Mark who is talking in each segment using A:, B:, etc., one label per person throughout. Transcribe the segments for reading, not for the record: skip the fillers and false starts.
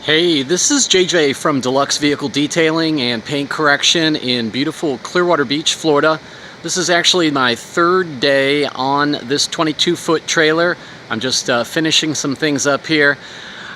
A: Hey, this is JJ from Deluxe Vehicle Detailing and Paint Correction in beautiful Clearwater Beach, Florida. This is actually my third day on this 22-foot trailer. I'm just finishing some things up here.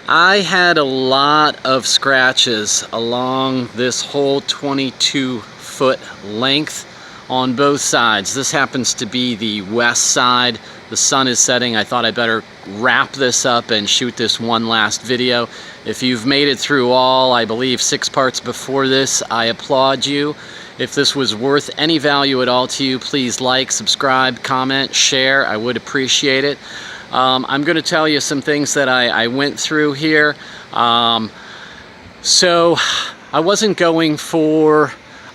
A: I had a lot of scratches along this whole 22-foot length on both sides. This happens to be the west side. The sun is setting. I thought I better wrap this up and shoot this one last video. If you've made it through all, I believe, 6 parts before this, I applaud you. If this was worth any value at all to you, please like, subscribe, comment, share. I would appreciate it. I'm going to tell you some things that I went through here. So I wasn't going for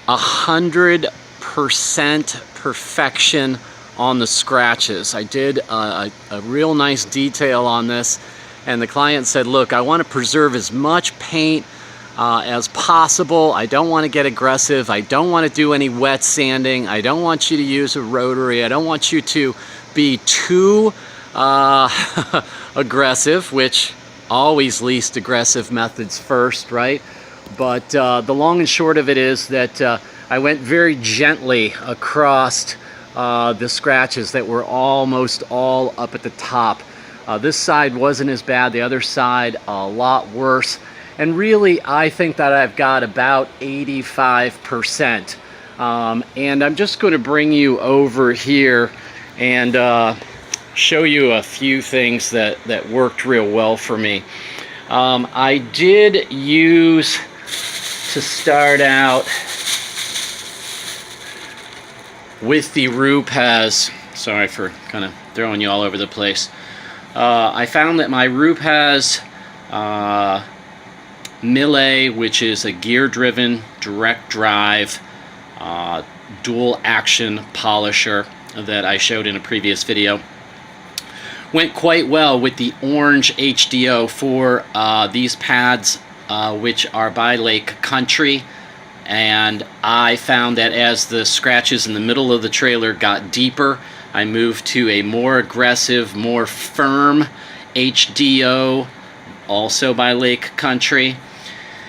A: 100% perfection on the scratches. I did a real nice detail on this, and the client said, look, I want to preserve as much paint as possible. I don't want to get aggressive. I don't want to do any wet sanding. I don't want you to use a rotary. I don't want you to be too aggressive, which always least aggressive methods first, right? But the long and short of it is that I went very gently across the scratches that were almost all up at the top. This side wasn't as bad, the other side a lot worse. And really, I think that I've got about 85%. And I'm just going to bring you over here and show you a few things that worked real well for me. I did use, to start out, with the Rupes. Sorry for kind of throwing you all over the place. I found that my Rupes Melee, which is a gear-driven, direct drive, dual action polisher that I showed in a previous video, went quite well with the orange HDO for these pads, which are by Lake Country. And I found that as the scratches in the middle of the trailer got deeper, I moved to a more aggressive, more firm HDO, also by Lake Country.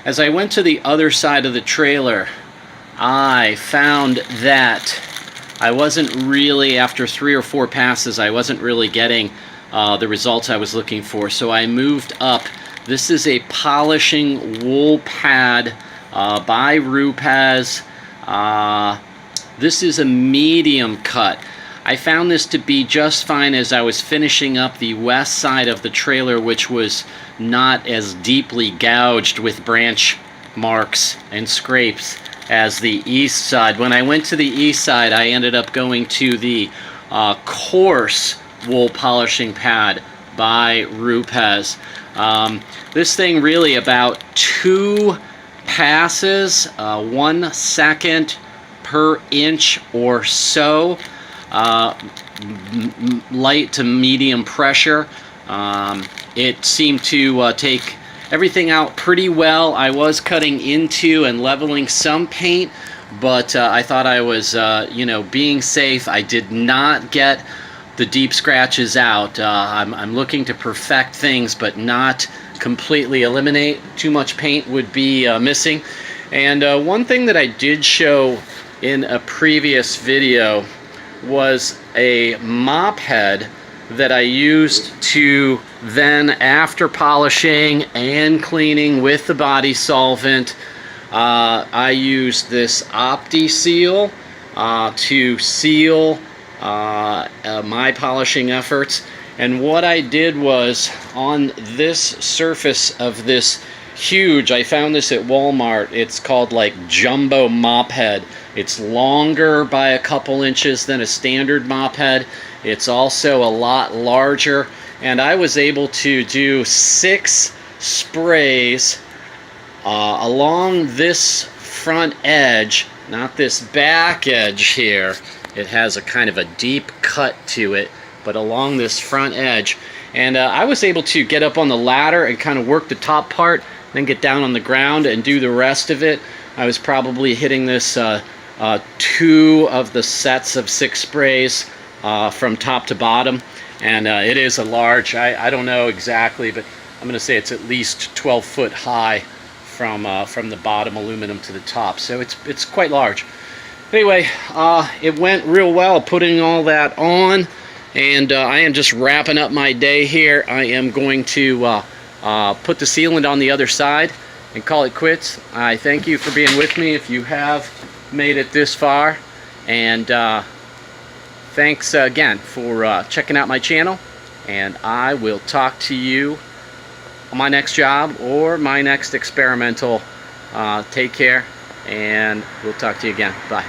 A: As I went to the other side of the trailer, I found that I wasn't really, after 3 or 4 passes, I wasn't really getting the results I was looking for. So I moved up. This is a polishing wool pad by Rupes. This is a medium cut. I found this to be just fine as I was finishing up the west side of the trailer, which was not as deeply gouged with branch marks and scrapes as the east side. When I went to the east side, I ended up going to the coarse wool polishing pad by Rupes. This thing really about 2 passes, 1 second per inch or so, light to medium pressure. It seemed to take everything out pretty well. I was cutting into and leveling some paint, but I thought I was, being safe. I did not get the deep scratches out. I'm looking to perfect things, but not completely eliminate. Too much paint would be missing. And one thing that I did show in a previous video was a mop head that I used to then, after polishing and cleaning with the body solvent, I used this Opti-Seal to seal my polishing efforts. And what I did was, on this surface of this huge, I found this at Walmart, it's called like jumbo mop head. It's longer by a couple inches than a standard mop head. It's also a lot larger, and I was able to do 6 sprays along this front edge, not this back edge here. It has a kind of a deep cut to it, but along this front edge. And I was able to get up on the ladder and kind of work the top part, then get down on the ground and do the rest of it. I was probably hitting this 2 of the sets of 6 sprays from top to bottom, and it is a large, I don't know exactly, but I'm going to say it's at least 12 foot high from the bottom aluminum to the top. So it's quite large. Anyway, it went real well putting all that on, and I am just wrapping up my day here. I am going to put the sealant on the other side and call it quits. I thank you for being with me if you have made it this far, and thanks again for checking out my channel, and I will talk to you on my next job or my next experimental. Take care, and we'll talk to you again. Bye.